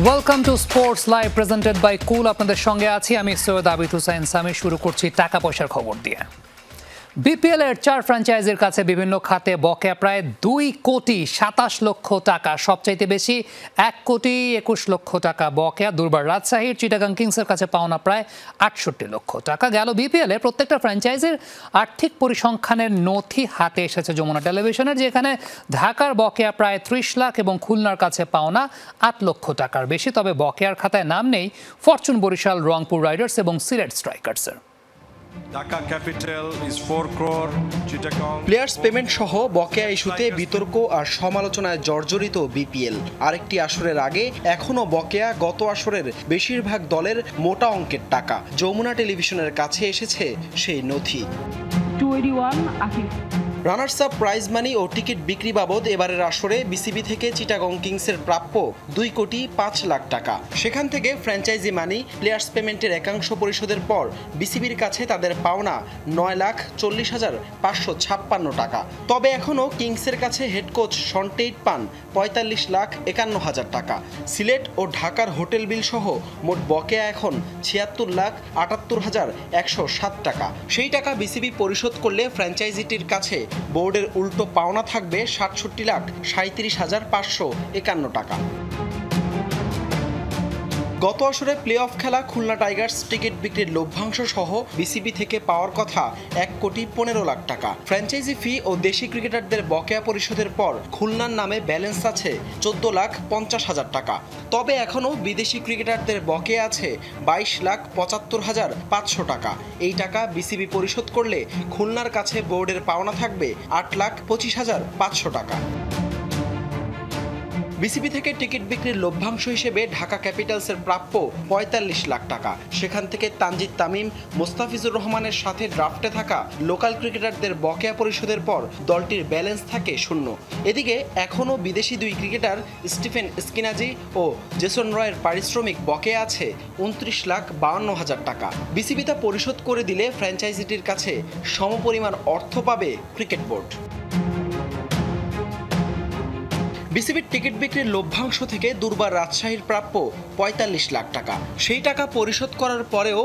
Welcome to sports live presented by cool. আপনাদের সঙ্গে আছি আমি সৈয়দ আবিদ হুসাইন সামি। শুরু করছি টাকা পয়সার খবর দিয়ে। বিপিএল এর 4 ফ্র্যাঞ্চাইজির কাছে বিভিন্ন খাতে বকেয়া প্রায় 2,27 লক্ষ টাকা, সবচাইতে বেশি 1,21 লক্ষ টাকা বকেয়া দুর্বার রাজশাহীর। চিটাগাং কিংসের কাছে পাওনা প্রায় 68 লক্ষ টাকা। গেল বিপিএল এর প্রত্যেকটা ফ্র্যাঞ্চাইজির আর্থিক পরিসংখ্যানের নথি হাতে এসেছে যমুনা টেলিভিশনের, যেখানে ঢাকার বকেয়া প্রায় 30 লাখ এবং খুলনার কাছে পাওনা 8 লক্ষ টাকার বেশি। তবে বকেয়ার খাতায় নাম নেই ফরচুন বরিশাল, রংপুর রাইডার্স এবং সিলেট স্ট্রাইকার্সের। Dhaka capital is 4 crore. Chittagong players payment সহ বকেয়া ইস্যুতে বিতর্ক আর সমালোচনায় জর্জরিত বিপিএল। আরেকটি আসরের আগে এখনো বকেয়া গত আসরের বেশিরভাগ দলের মোটা অঙ্কের টাকা। যমুনা টেলিভিশনের কাছে এসেছে সেই নথি। রানার্স আপ প্রাইজ মানি ও টিকিট বিক্রি বাবদ এবারের আসরে বিসিবি থেকে চিটাগং কিংসের প্রাপ্য 2,05,00,000 টাকা। সেখান থেকে ফ্র্যাঞ্চাইজি মানি, প্লেয়ার্স পেমেন্টের একাংশ পরিশোধের পর বিসিবির কাছে তাদের পাওনা 9,40,556 টাকা। তবে এখনও কিংসের কাছে হেড কোচ শন টেইট পান 45,51,000 টাকা। সিলেট ও ঢাকার হোটেল বিল সহ মোট বকেয়া এখন 76,78,107 টাকা। সেই টাকা বিসিবি পরিশোধ করলে ফ্র্যাঞ্চাইজিটির কাছে বোর্ডের উল্টো পাওনা থাকবে 67,37,551 টাকা। গত আসরে প্লে অফ খেলা খুলনা টাইগার্স টিকিট বিক্রির লভ্যাংশ সহ বিসিবি থেকে পাওয়ার কথা 1,15,00,000 টাকা। ফ্র্যাঞ্চাইজি ফি ও দেশি ক্রিকেটারদের বকেয়া পরিশোধের পর খুলনার নামে ব্যালেন্স আছে 14,50,000 টাকা। তবে এখনও বিদেশি ক্রিকেটারদের বকেয়া আছে 22,75,500 টাকা। এই টাকা বিসিবি পরিশোধ করলে খুলনার কাছে বোর্ডের পাওনা থাকবে 8,25,500 টাকা। বিসিবি থেকে টিকিট বিক্রির লভ্যাংশ হিসেবে ঢাকা ক্যাপিটালসের প্রাপ্য 45 লাখ টাকা। সেখান থেকে তানজিদ তামিম, মোস্তাফিজুর রহমানের সাথে ড্রাফটে থাকা লোকাল ক্রিকেটারদের বকেয়া পরিশোধের পর দলটির ব্যালেন্স থাকে শূন্য। এদিকে এখনও বিদেশি 2 ক্রিকেটার স্টিফেন স্কিনাজি ও জেসন রয়ের পারিশ্রমিক বকেয়া আছে 29,52,000 টাকা। বিসিবি তা পরিশোধ করে দিলে ফ্র্যাঞ্চাইজিটির কাছে সমপরিমাণ অর্থ পাবে ক্রিকেট বোর্ড। বিসিবির টিকিট বিক্রির লভ্যাংশ থেকে দুর্বার রাজশাহীর প্রাপ্য 45 লাখ টাকা। সেই টাকা পরিশোধ করার পরেও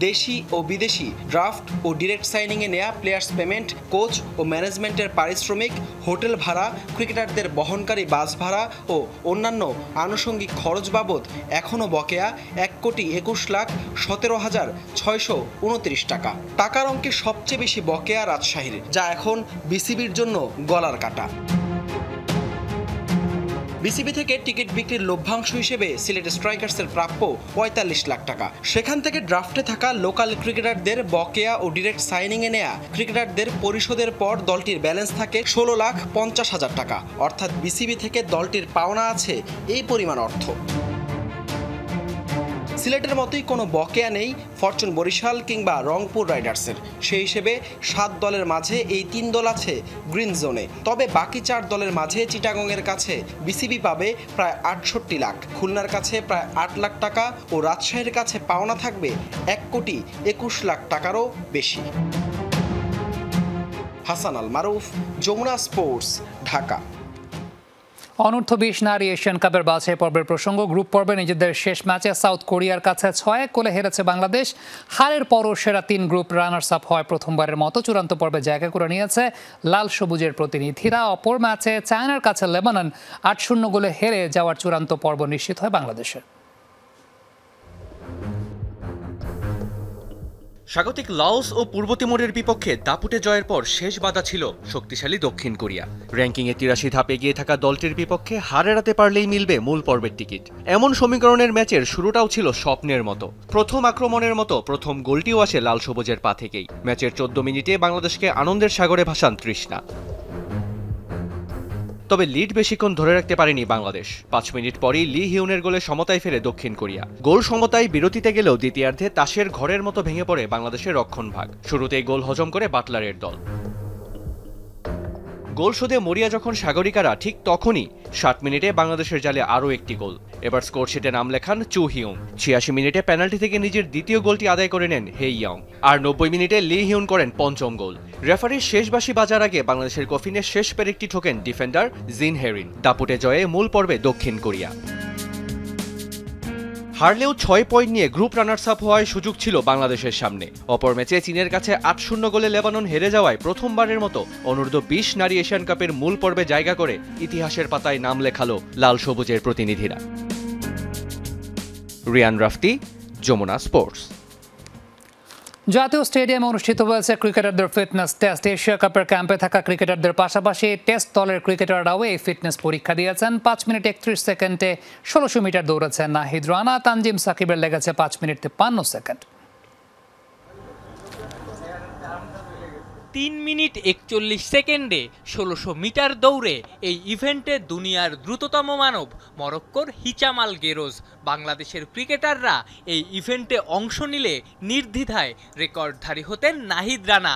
দেশি ও বিদেশি ড্রাফট ও ডিরেক্ট সাইনিংয়ে নেয়া প্লেয়ার্স পেমেন্ট, কোচ ও ম্যানেজমেন্টের পারিশ্রমিক, হোটেল ভাড়া, ক্রিকেটারদের বহনকারী বাস ভাড়া ও অন্যান্য আনুষঙ্গিক খরচ বাবদ এখনও বকেয়া 1,21,17,629 টাকা। টাকার অঙ্কে সবচেয়ে বেশি বকেয়া রাজশাহীর, যা এখন বিসিবির জন্য গলার কাটা। বিসিবি থেকে টিকিট বিক্রির লভ্যাংশ হিসেবে সিলেট স্ট্রাইকার্সের প্রাপ্য 45 লাখ টাকা। সেখান থেকে ড্রাফটে থাকা লোকাল ক্রিকেটারদের বকেয়া ও ডিরেক্ট সাইনিংয়ে নেয়া ক্রিকেটারদের পরিশোধের পর দলটির ব্যালেন্স থাকে 16,50,000 টাকা। অর্থাৎ বিসিবি থেকে দলটির পাওনা আছে এই পরিমাণ অর্থ। সিলেটের মতোই কোনো বকেয়া নেই ফরচুন বরিশাল কিংবা রংপুর রাইডার্সের। সেই হিসেবে 7 দলের মাঝে এই 3 দল আছে গ্রিন জোনে। তবে বাকি 4 দলের মাঝে চিটাগংয়ের কাছে বিসিবি পাবে প্রায় 68 লাখ, খুলনার কাছে প্রায় 8 লাখ টাকা ও রাজশাহীর কাছে পাওনা থাকবে 1,21,00,000 টাকারও বেশি। হাসান আল মারুফ, যমুনা স্পোর্টস, ঢাকা। অনূর্ধ্ব 20 নারী এশিয়ান কাপের বাছাই পর্বের প্রসঙ্গ। গ্রুপ পর্বে নিজেদের শেষ ম্যাচে সাউথ কোরিয়ার কাছে 6-1 গোলে হেরেছে বাংলাদেশ। হারের পরও সেরা 3 গ্রুপ রানার্স আপ হয় প্রথমবারের মতো চূড়ান্ত পর্বে জায়গা করে নিয়েছে লাল সবুজের প্রতিনিধিরা। অপর ম্যাচে চায়নার কাছে লেবানন 8-0 গোলে হেরে যাওয়ার চূড়ান্ত পর্ব নিশ্চিত হয় বাংলাদেশের। স্বাগতিক লাওস ও পূর্ব তিমুরের বিপক্ষে দাপুটে জয়ের পর শেষ বাধা ছিল শক্তিশালী দক্ষিণ কোরিয়া। র্যাঙ্কিংয়ে 83 ধাপ এগিয়ে থাকা দলটির বিপক্ষে হার এড়াতে পারলেই মিলবে মূল পর্বের টিকিট। এমন সমীকরণের ম্যাচের শুরুটাও ছিল স্বপ্নের মতো। প্রথম আক্রমণের মতো প্রথম গোলটিও আসে লাল সবুজের পা থেকেই। ম্যাচের 14 মিনিটে বাংলাদেশকে আনন্দের সাগরে ভাসান তৃষ্ণা। তবে লিড বেশিক্ষণ ধরে রাখতে পারেনি বাংলাদেশ। 5 মিনিট পরই লি হিউনের গোলে সমতায় ফেরে দক্ষিণ কোরিয়া। গোল সমতায় বিরতিতে গেলেও দ্বিতীয়ার্ধে তাসের ঘরের মতো ভেঙে পড়ে বাংলাদেশের রক্ষণভাগ। শুরুতেই গোল হজম করে বাটলারের দল। গোল শোধে মরিয়া যখন সাগরিকারা, ঠিক তখনই 60 মিনিটে বাংলাদেশের জালে আরও একটি গোল। এবার স্কোরশিটে নাম লেখান চু হিউং। 86 মিনিটে পেনাল্টি থেকে নিজের দ্বিতীয় গোলটি আদায় করে নেন হে ইয়ং। আর 90 মিনিটে লি হিউন করেন পঞ্চম গোল। রেফারির শেষ বাঁশি বাজার আগে বাংলাদেশের কফিনে শেষ পেরেকটি ঠোকেন ডিফেন্ডার জিন হেরিন। দাপুটে জয়ে মূল পর্বে দক্ষিণ কোরিয়া। হারলেও 6 পয়েন্ট নিয়ে গ্রুপ রানার্স আপ হওয়ার সুযোগ ছিল বাংলাদেশের সামনে। অপর ম্যাচে চীনের কাছে 8-0 গোলে লেবানন হেরে যাওয়ায় প্রথমবারের মতো অনূর্ধ্ব-20 নারী এশিয়ান কাপের মূল পর্বে জায়গা করে ইতিহাসের পাতায় নাম লেখালো লাল সবুজের প্রতিনিধিরা। রিয়ান রাফতি, যমুনা স্পোর্টস। জাতীয় স্টেডিয়ামে অনুষ্ঠিত হয়েছে ক্রিকেটারদের ফিটনেস টেস্ট। এশিয়া কাপের ক্যাম্পে থাকা ক্রিকেটারদের পাশাপাশি টেস্ট দলের ক্রিকেটাররাও এই ফিটনেস পরীক্ষা দিয়েছেন। 5 মিনিট 31 সেকেন্ডে 1600 মিটার দৌড়েছেন নাহিদ রানা। তানজিম সাকিবের লেগেছে 5 মিনিট 53 সেকেন্ড। 3 মিনিট 41 সেকেন্ডে 1600 মিটার দৌড়ে এই ইভেন্টে দুনিয়ার দ্রুততম মানব মরক্কোর হিচাম আল গেরোজ। বাংলাদেশের ক্রিকেটাররা এই ইভেন্টে অংশ নিলে নির্দ্বিধায় রেকর্ডধারী হতেন নাহিদ রানা।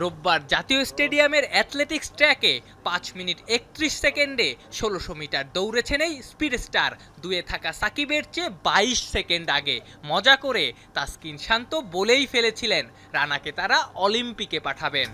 রোববার জাতীয় স্টেডিয়ামের অ্যাথলেটিক্স ট্র্যাকে 5 মিনিট 31 সেকেন্ডে 1600 মিটার দৌড়েছেন এই স্পিড স্টার। দুয়ে থাকা সাকিবের চেয়ে 22 সেকেন্ড আগে। মজা করে তাসকিন শান্ত বলেই ফেলেছিলেন রানাকে তারা অলিম্পিকে পাঠাবেন।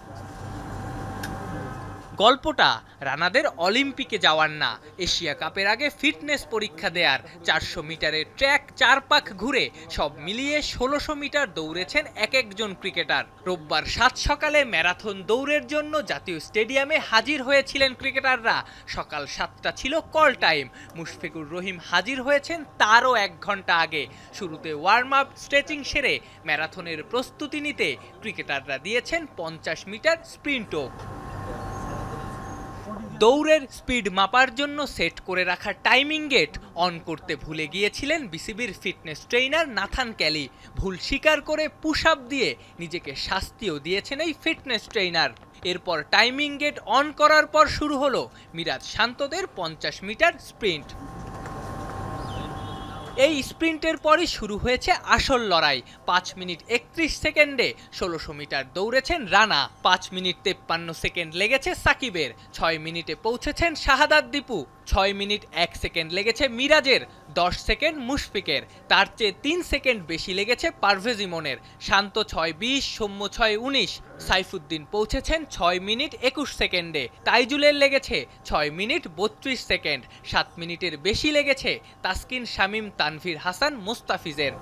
গল্পটা রানাদের অলিম্পিকে যাওয়ার না, এশিয়া কাপের আগে ফিটনেস পরীক্ষা দেয়ার। 400 মিটারের ট্র্যাক 4 পাক ঘুরে সব মিলিয়ে 1600 মিটার দৌড়েছেন এক একজন ক্রিকেটার। রোববার 7 সকালে ম্যারাথন দৌড়ের জন্য জাতীয় স্টেডিয়ামে হাজির হয়েছিলেন ক্রিকেটাররা। সকাল 7টা ছিল কল টাইম। মুশফিকুর রহিম হাজির হয়েছেন তারও 1 ঘন্টা আগে। শুরুতে ওয়ার্ম আপ স্ট্রেচিং সেরে ম্যারাথনের প্রস্তুতি নিতে ক্রিকেটাররা দিয়েছেন 50 মিটার স্প্রিন্টও। দৌড়ের স্পিড মাপার জন্য সেট করে রাখা টাইমিং গেট অন করতে ভুলে গিয়েছিলেন বিসিবির ফিটনেস ট্রেইনার নাথান ক্যালি। ভুল স্বীকার করে পুশ আপ দিয়ে নিজেকে শাস্তিও দিয়েছেন এই ফিটনেস ট্রেইনার। এরপর টাইমিং গেট অন করার পর শুরু হলো মিরাজ শান্তদের 50 মিটার স্প্রিন্ট। এই স্প্রিন্টের পরই শুরু হয়েছে আসল লড়াই। 5 মিনিট 31 সেকেন্ডে 1600 মিটার দৌড়েছেন রানা। 5 মিনিট 53 সেকেন্ড লেগেছে সাকিবের। 6 মিনিটে পৌঁছেছেন শাহাদাত দীপু। 6 মিনিট 1 সেকেন্ড লেগেছে মিরাজের। 10 সেকেন্ড মুশফিকের। তার চেয়ে 3 সেকেন্ড বেশি লেগেছে পারভেজ ইমনের। শান্ত 6:20, সৌম্য 6:19। সাইফুদ্দিন পৌঁছেছেন 6 মিনিট 21 সেকেন্ডে। তাইজুলের লেগেছে 6 মিনিট 32 সেকেন্ড। 7 মিনিটের বেশি লেগেছে তাসকিন, শামীম, তানভীর হাসান, মোস্তাফিজের।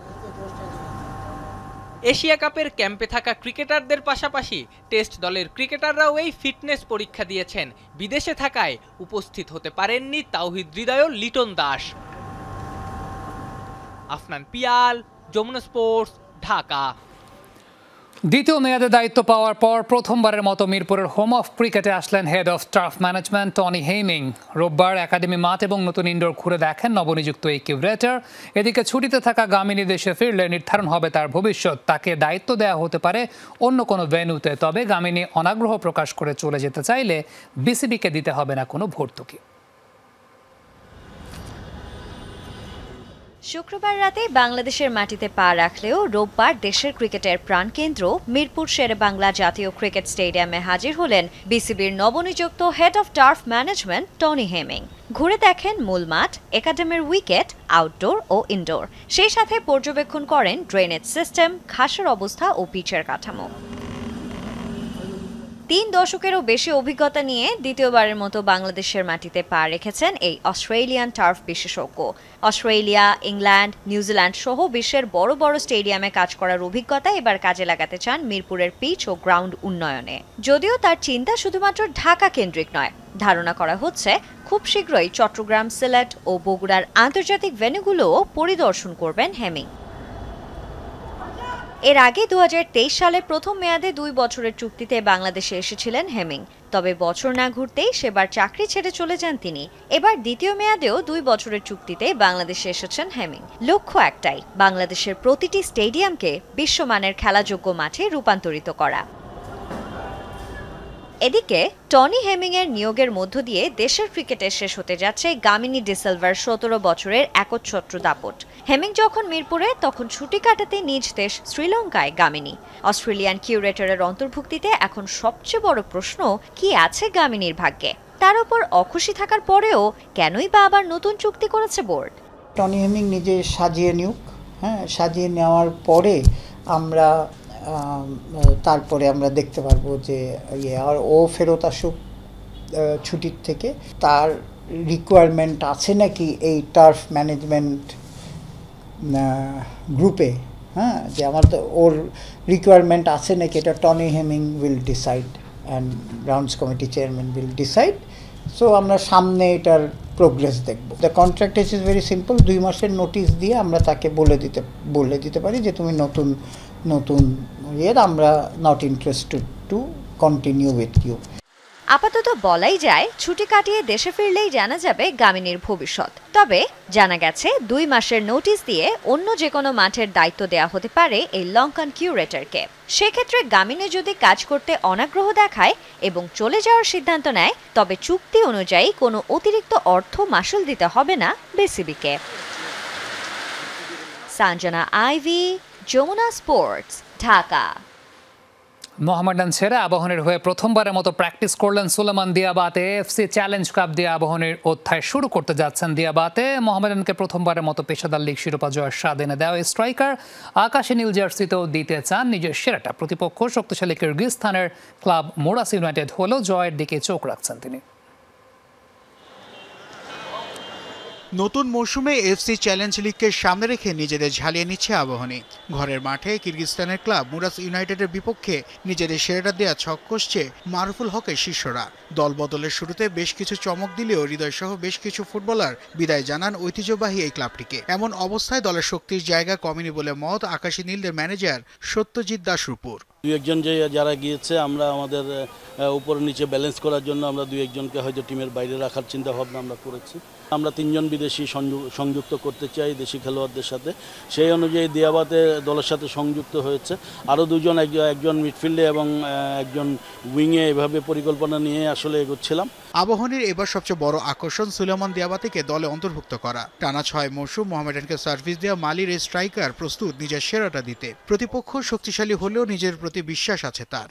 এশিয়া কাপের ক্যাম্পে থাকা ক্রিকেটারদের পাশাপাশি টেস্ট দলের ক্রিকেটাররাও এই ফিটনেস পরীক্ষা দিয়েছেন। বিদেশে থাকায় উপস্থিত হতে পারেননি তাওহিদ হৃদয়, লিটন দাস। আফনান পিয়াল, যমুনা স্পোর্টস, ঢাকা। দ্বিতীয় মেয়াদে দায়িত্ব পাওয়ার পর প্রথমবারের মতো মিরপুরের হোম অফ ক্রিকেটে আসলেন head of turf management Tony Hemming. রোববার একাডেমি মাঠ এবং নতুন ইনডোর ঘুরে দেখেন নবনিযুক্ত এই কিউরেটর। এদিকে ছুটিতে থাকা গামিনী দেশে ফিরলে নির্ধারণ হবে তার ভবিষ্যৎ। তাকে দায়িত্ব দেওয়া হতে পারে অন্য কোনো ভেন্যুতে। তবে গামিনী অনাগ্রহ প্রকাশ করে চলে যেতে চাইলে বিসিবিকে দিতে হবে না কোনো ভর্তুকি। শুক্রবার রাতে বাংলাদেশের মাটিতে পা রাখলেও রোববার দেশের ক্রিকেটের প্রাণকেন্দ্র মিরপুর শেরেবাংলা জাতীয় ক্রিকেট স্টেডিয়ামে হাজির হলেন বিসিবির নবনিযুক্ত head of turf management Tony Hemming. ঘুরে দেখেন মূল মাঠ, একাডেমির উইকেট, আউটডোর ও ইনডোর। সেই সাথে পর্যবেক্ষণ করেন ড্রেনেজ সিস্টেম, ঘাসের অবস্থা ও পিচের কাঠামো। 3 দশকেরও বেশি অভিজ্ঞতা নিয়ে দ্বিতীয়বারের মতো বাংলাদেশের মাটিতে পা রেখেছেন এই অস্ট্রেলিয়ান টার্ফ বিশেষজ্ঞ। অস্ট্রেলিয়া, ইংল্যান্ড, নিউজিল্যান্ড সহ বিশ্বের বড় বড় স্টেডিয়ামে কাজ করার অভিজ্ঞতা এবার কাজে লাগাতে চান মিরপুরের পিচ ও গ্রাউন্ড উন্নয়নে। যদিও তার চিন্তা শুধুমাত্র ঢাকা কেন্দ্রিক নয়, ধারণা করা হচ্ছে খুব শীঘ্রই চট্টগ্রাম, সিলেট ও বগুড়ার আন্তর্জাতিক ভেন্যুগুলোও পরিদর্শন করবেন হেমিং। এর আগে 2023 সালে প্রথম মেয়াদে 2 বছরের চুক্তিতে বাংলাদেশে এসেছিলেন হেমিং। তবে বছর না ঘুরতেই সেবার চাকরি ছেড়ে চলে যান তিনি। এবার দ্বিতীয় মেয়াদেও 2 বছরের চুক্তিতে বাংলাদেশে এসেছেন হেমিং। লক্ষ্য একটাই, বাংলাদেশের প্রতিটি স্টেডিয়ামকে বিশ্বমানের খেলাযোগ্য মাঠে রূপান্তরিত করা। এদিকে টনি হেমিং এর নিয়োগের মধ্য দিয়ে দেশের ক্রিকেটে শেষ হতে যাচ্ছে গামিনী ডিসিলভার 17 বছরের একচ্ছত্র দাপট। হেমিং যখন মিরপুরে, তখন ছুটি কাটাতে নিজ দেশ শ্রীলঙ্কায় গামিনী। অস্ট্রেলিয়ান কিউরেটরের অন্তর্ভুক্তিতে এখন সবচেয়ে বড় প্রশ্ন, কি আছে গামিনীর ভাগ্যে? তার উপর অখুশি থাকার পরেও কেনই বা আবার নতুন চুক্তি করেছে বোর্ড? টনি হেমিং নিজে সাজিয়ে নিউক, সাজিয়ে নেওয়ার পরে তারপরে আমরা দেখতে পারবো যে আর ও ফেরত আসুক ছুটির থেকে। তার রিকোয়ারমেন্ট আছে নাকি এই টার্ফ ম্যানেজমেন্ট গ্রুপে, হ্যাঁ, যে আমার তো ওর রিকোয়ারমেন্ট আছে নাকি, এটা Tony Hemming will decide and grounds committee chairman will decide. So আমরা সামনে এটার প্রোগ্রেস দেখব। The contract is very simple, 2 মাসের নোটিশ দিয়ে আমরা তাকে বলে দিতে পারি যে তুমি নতুন আমরা not interested to continue with you. আপাতত বলাই যায় ছুটি কাটিয়ে দেশে ফিরলেই জানা যাবে গামিনীর ভবিষ্যৎ। তবে জানা গেছে 2 মাসের নোটিশ দিয়ে অন্য যে কোনো মাঠের দায়িত্ব দেওয়া হতে পারে এই লঙ্কান কিউরেটরকে। সেক্ষেত্রে গামিনী যদি কাজ করতে অনাগ্রহ দেখায় এবং চলে যাওয়ার সিদ্ধান্ত নেয়, তবে চুক্তি অনুযায়ী কোনো অতিরিক্ত অর্থ মাসুল দিতে হবে না বিসিবিকে। Sanjana Ivy, Jamuna sports, Dhaka. মোহামেডান ছেড়ে আবাহনীর হয়ে প্রথমবারের মতো প্র্যাকটিস করলেন Souleymane Diabate. FC challenge cup দিয়ে আবাহনীর অধ্যায় শুরু করতে যাচ্ছেন দিয়াবাতে। মোহামেডানকে প্রথমবারের মতো পেশাদার লীগ শিরোপা জয়ের স্বাদ এনে দেওয়া স্ট্রাইকার আকাশী নীল জার্সিতেও দিতে চান নিজের সেরাটা। প্রতিপক্ষ শক্তিশালী কিরগিজস্তানের ক্লাব মোরাস ইউনাইটেড হলেও জয়ের দিকে চোখ রাখছেন তিনি। নতুন মৌসুমে এফসি চ্যালেঞ্জ লিগকে সামনে রেখে নিজেদের ঝালিয়ে নিচ্ছে আবাহনী। ঘরের মাঠে কিরগিজস্তানের ক্লাব মুরাস ইউনাইটেডের বিপক্ষে নিজেদের সেরাটা দেয়া ছক কষছে মারুফুল হকের শিষ্যরা। দল বদলের শুরুতে বেশ কিছু চমক দিলেও হৃদয়সহ বেশ কিছু ফুটবলার বিদায় জানান ঐতিহ্যবাহী এই ক্লাবটিকে। এমন অবস্থায় দলের শক্তির জায়গা কমেনি বলে মত আকাশী নীলদের ম্যানেজার সত্যজিৎ দাসরূপুর। 2-1 যারা গিয়েছে আমরা আমাদের উপর নিচে ব্যালেন্স করার জন্য আমরা 2-1 হয়তো টিমের বাইরে রাখার চিন্তা ভাবনা আমরা করেছি। আমরা 3 জন বিদেশি সংযুক্ত করতে চাই দেশি খেলোয়াড়দের সাথে, সেই অনুযায়ী দিয়াবাতে দলের সাথে সংযুক্ত হয়েছে। আরও 2 জন, একজন মিডফিল্ডে এবং একজন উইংয়ে এভাবে পরিকল্পনা নিয়ে আসলে এগোচ্ছিলাম। আবাহনীর এবার সবচেয়ে বড় আকর্ষণ সুলেমান দিয়াবাতেকে দলে অন্তর্ভুক্ত করা। টানা 6 মৌসুম মোহামেডানকে সার্ভিস দেওয়া মালির এই স্ট্রাইকার প্রস্তুত নিজের সেরাটা দিতে। প্রতিপক্ষ শক্তিশালী হলেও নিজের প্রতি বিশ্বাস আছে তার।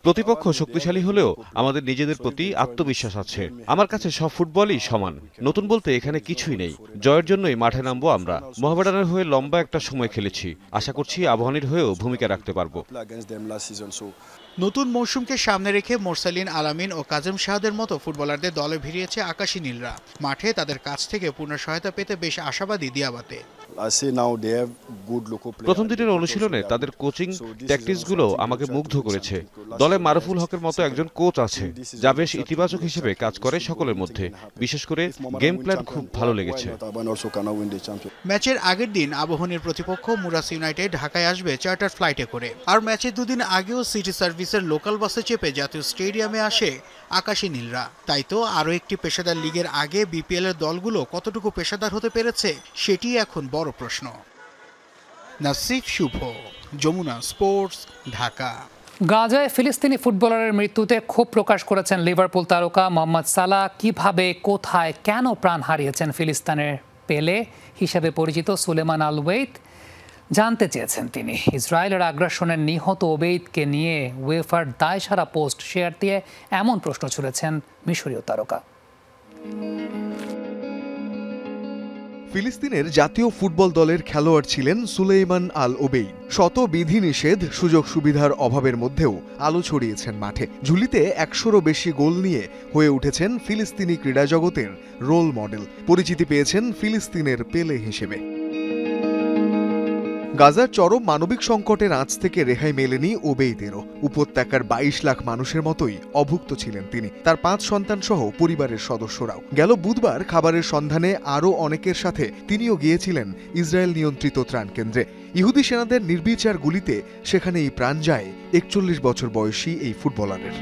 প্রতিপক্ষ শক্তিশালী হলেও আমাদের নিজেদের প্রতি আত্মবিশ্বাস আছে। আমার কাছে সব ফুটবলই সমান। নতুন বলতে এখানে কিছুই নেই। জয়ের জন্যই মাঠে নামবো আমরা। মোহামেডানের হয়ে লম্বা একটা সময় খেলেছি, আশা করছি আবাহনীর হয়েও ভূমিকা রাখতে পারবো। নতুন মৌসুমকে সামনে রেখে মোরসালিন আলামিন ও কাজেম শাহাদের মতো ফুটবলারদের দলে ভিড়িয়েছে আকাশী নীলরা। মাঠে তাদের কাছ থেকে পূর্ণ সহায়তা পেতে বেশ আশাবাদী দিয়াবাতে। প্রথম দিনের অনুশীলনে তাদের কোচিং ট্যাকটিক্সগুলো আমাকে মুগ্ধ করেছে। দলে মারুফুল হকের মতো একজন কোচ আছে যা বেশ ইতিবাচক হিসেবে কাজ করে সকলের মধ্যে। বিশেষ করে গেম প্ল্যান খুব ভালো লেগেছে। ম্যাচের আগের দিন আবাহনীর প্রতিপক্ষ মুরাস ইউনাইটেড ঢাকায় আসবে চার্টার ফ্লাইটে করে। আর ম্যাচের 2 দিন আগেও সিটি সার্ভিসের লোকাল বাসে চেপে জাতীয় স্টেডিয়ামে আসে আকাশী নীলরা। তাই তো আরও একটি পেশাদার লিগের আগে বিপিএল এর দলগুলো কতটুকু পেশাদার হতে পেরেছে সেটি এখন বড় প্রশ্ন। নাসিফ শুভ, যমুনা স্পোর্টস, ঢাকা। গাজায় ফিলিস্তিনি ফুটবলারের মৃত্যুতে ক্ষোভ প্রকাশ করেছেন লিভারপুল তারকা মোহাম্মদ সালাহ। কিভাবে, কোথায়, কেন প্রাণ হারিয়েছেন ফিলিস্তিনের পেলে হিসেবে পরিচিত সুলেমান আল ওবেইদ জানতে চেয়েছেন তিনি। ইসরায়েলের আগ্রাসনের নিহত ওবেইদকে নিয়ে উয়েফার দায়সারা পোস্ট শেয়ার দিয়ে এমন প্রশ্ন ছুড়েছেন মিশরীয় তারকা। ফিলিস্তিনের জাতীয় ফুটবল দলের খেলোয়াড় ছিলেন সুলেইমান আল ওবেইদ। শত বিধিনিষেধ, সুযোগ সুবিধার অভাবের মধ্যেও আলো ছড়িয়েছেন মাঠে। ঝুলিতে 100-রও বেশি গোল নিয়ে হয়ে উঠেছেন ফিলিস্তিনি ক্রীড়া জগতের রোল মডেল। পরিচিতি পেয়েছেন ফিলিস্তিনের পেলে হিসেবে। গাজার চরম মানবিক সংকটের আঁচ থেকে রেহাই মেলেনি ওবেইদেরও। উপত্যকার 22 লাখ মানুষের মতোই অভুক্ত ছিলেন তিনি, তার 5 সন্তান সহ পরিবারের সদস্যরাও। গেল বুধবার খাবারের সন্ধানে আরও অনেকের সাথে তিনিও গিয়েছিলেন ইসরায়েল নিয়ন্ত্রিত ত্রাণ কেন্দ্রে। ইহুদি সেনাদের নির্বিচার গুলিতে সেখানেই প্রাণ যায় 41 বছর বয়সী এই ফুটবলারের।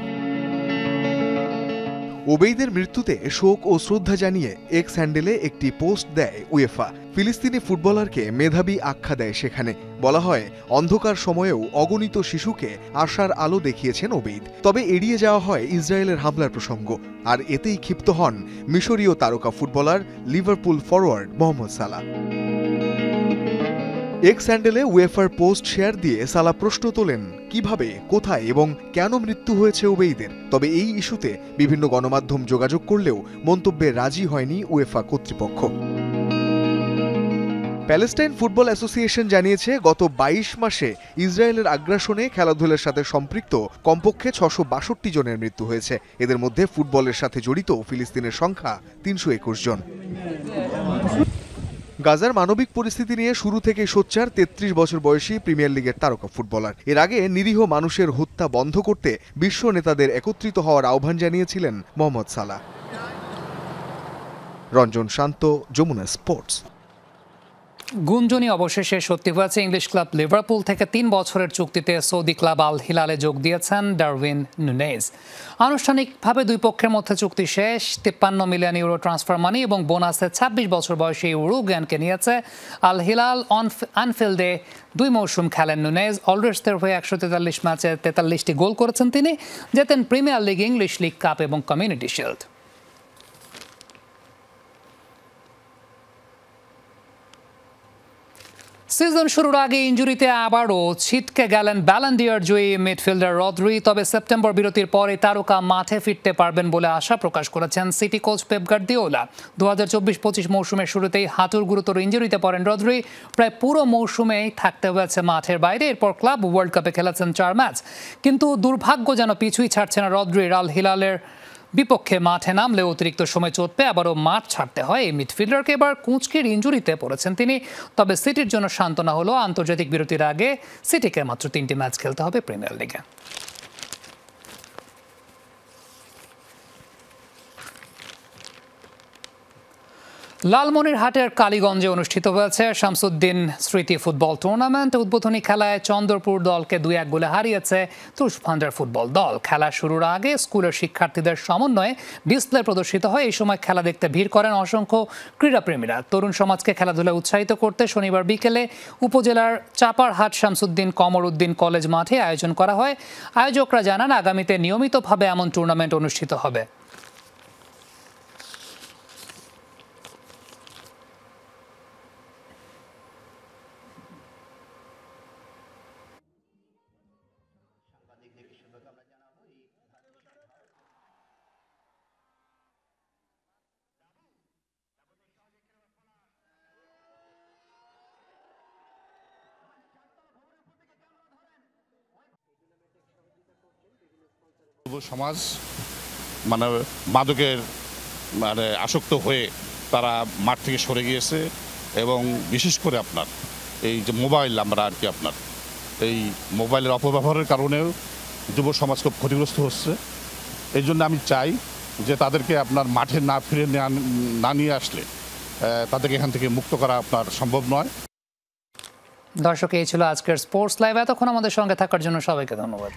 ওবেইদের মৃত্যুতে শোক ও শ্রদ্ধা জানিয়ে এক্স হ্যান্ডেলে একটি পোস্ট দেয় উয়েফা। ফিলিস্তিনি ফুটবলারকে মেধাবী আখ্যা দেয় সেখানে। বলা হয়, অন্ধকার সময়েও অগণিত শিশুকে আশার আলো দেখিয়েছেন ওবেইদ। তবে এড়িয়ে যাওয়া হয় ইসরায়েলের হামলার প্রসঙ্গ। আর এতেই ক্ষিপ্ত হন মিশরীয় তারকা ফুটবলার লিভারপুল ফরওয়ার্ড মোহাম্মদ সালাহ। এক্স হ্যান্ডেলে উয়েফার পোস্ট শেয়ার দিয়ে সালাহ প্রশ্ন তোলেন কিভাবে, কোথায় এবং কেন মৃত্যু হয়েছে ওবেইদের। তবে এই ইস্যুতে বিভিন্ন গণমাধ্যম যোগাযোগ করলেও মন্তব্যে রাজি হয়নি উয়েফা কর্তৃপক্ষ। প্যালেস্টাইন ফুটবল অ্যাসোসিয়েশন জানিয়েছে গত ২২ মাসে ইসরায়েলের আগ্রাসনে খেলাধুলার সাথে সম্পৃক্ত কমপক্ষে ৬৬২ জনের মৃত্যু হয়েছে। এদের মধ্যে ফুটবলের সাথে জড়িত ফিলিস্তিনের সংখ্যা ৩২১ জন। গাজার মানবিক পরিস্থিতি নিয়ে শুরু থেকে সোচ্চার ৩৩ বছর বয়সী প্রিমিয়ার লিগের তারকা ফুটবলার। এর আগে নিরীহ মানুষের হত্যা বন্ধ করতে বিশ্ব নেতাদের একত্রিত হওয়ার আহ্বান জানিয়েছিলেন মোহাম্মদ সালাহ। রঞ্জন শান্ত, যমুনা স্পোর্টস। গুঞ্জনই অবশেষে সত্যি হয়েছে। ইংলিশ ক্লাব লিভারপুল থেকে ৩ বছরের চুক্তিতে সৌদি ক্লাব আল হিলালে যোগ দিয়েছেন ডারউইন নুনেজ। আনুষ্ঠানিকভাবে দুই পক্ষের মধ্যে চুক্তি শেষ। ৫৩ মিলিয়ন ইউরো ট্রান্সফার মানি এবং বোনাসে ২৬ বছর বয়সী উরুগুয়ানকে নিয়েছে আল হিলাল। আনফিল্ডে ২ মৌসুম খেলেন নুনেজ। অলরেডসদের হয়ে ১৪৩ ম্যাচে ৪৩টি গোল করেছেন তিনি। জেতেন premier league, English league cup এবং কমিউনিটি শিল্ড। সিজন শুরুর আগে ইনজুরিতে আবারও ছিটকে গেলেন ব্যালন ডি'অর জয়ী মিডফিল্ডার রদ্রি। তবে সেপ্টেম্বর বিরতির পরে তারকা মাঠে ফিরতে পারবেন বলে আশা প্রকাশ করেছেন সিটি কোচ পেপ গার্দিওলা। ২০২৪-২৫ মৌসুমের শুরুতেই হাঁটুর গুরুতর ইনজুরিতে পড়েন রদ্রি। প্রায় পুরো মৌসুমেই থাকতে হয়েছে মাঠের বাইরে। এরপর ক্লাব ওয়ার্ল্ড কাপে খেলেছেন ৪ ম্যাচ, কিন্তু দুর্ভাগ্য যেন পিছুই ছাড়ছে না রদ্রির। আল হিলালের বিপক্ষে মাঠে নামলে অতিরিক্ত সময় চোট পেয়ে আবারও মাঠ ছাড়তে হয় এই মিডফিল্ডারকে। এবার কুঁচকির ইনজুরিতে পড়েছেন তিনি। তবে সিটির জন্য সান্ত্বনা হলো আন্তর্জাতিক বিরতির আগে সিটিকে মাত্র ৩টি ম্যাচ খেলতে হবে প্রিমিয়ার লিগে। লালমনিরহাটের কালীগঞ্জে অনুষ্ঠিত হয়েছে শামসুদ্দিন স্মৃতি ফুটবল টুর্নামেন্ট। উদ্বোধনী খেলায় চন্দ্রপুর দলকে ২-১ গোলে হারিয়েছে তুষভান্ডার ফুটবল দল। খেলা শুরুর আগে স্কুলের শিক্ষার্থীদের সমন্বয়ে ডিসপ্লে প্রদর্শিত হয়। এই সময় খেলা দেখতে ভিড় করেন অসংখ্য ক্রীড়াপ্রেমীরা। তরুণ সমাজকে খেলাধুলায় উৎসাহিত করতে শনিবার বিকেলে উপজেলার চাপারহাট শামসুদ্দিন কমরউদ্দিন কলেজ মাঠে আয়োজন করা হয়। আয়োজকরা জানান আগামীতে নিয়মিতভাবে এমন টুর্নামেন্ট অনুষ্ঠিত হবে। সমাজ মানে মাদকের আসক্ত হয়ে তারা মাঠ থেকে সরে গিয়েছে, এবং বিশেষ করে আপনার এই যে মোবাইল, আমরা আর কি আপনার এই মোবাইলের অপব্যবহারের কারণেও যুব সমাজ খুব ক্ষতিগ্রস্ত হচ্ছে। এই জন্য আমি চাই যে তাদেরকে আপনার মাঠে না ফিরে না নিয়ে আসলে তাদেরকে এখান থেকে মুক্ত করা আপনার সম্ভব নয়। দর্শক, এই ছিল আজকের স্পোর্টস লাইভ। এতক্ষণ আমাদের সঙ্গে থাকার জন্য সবাইকে ধন্যবাদ।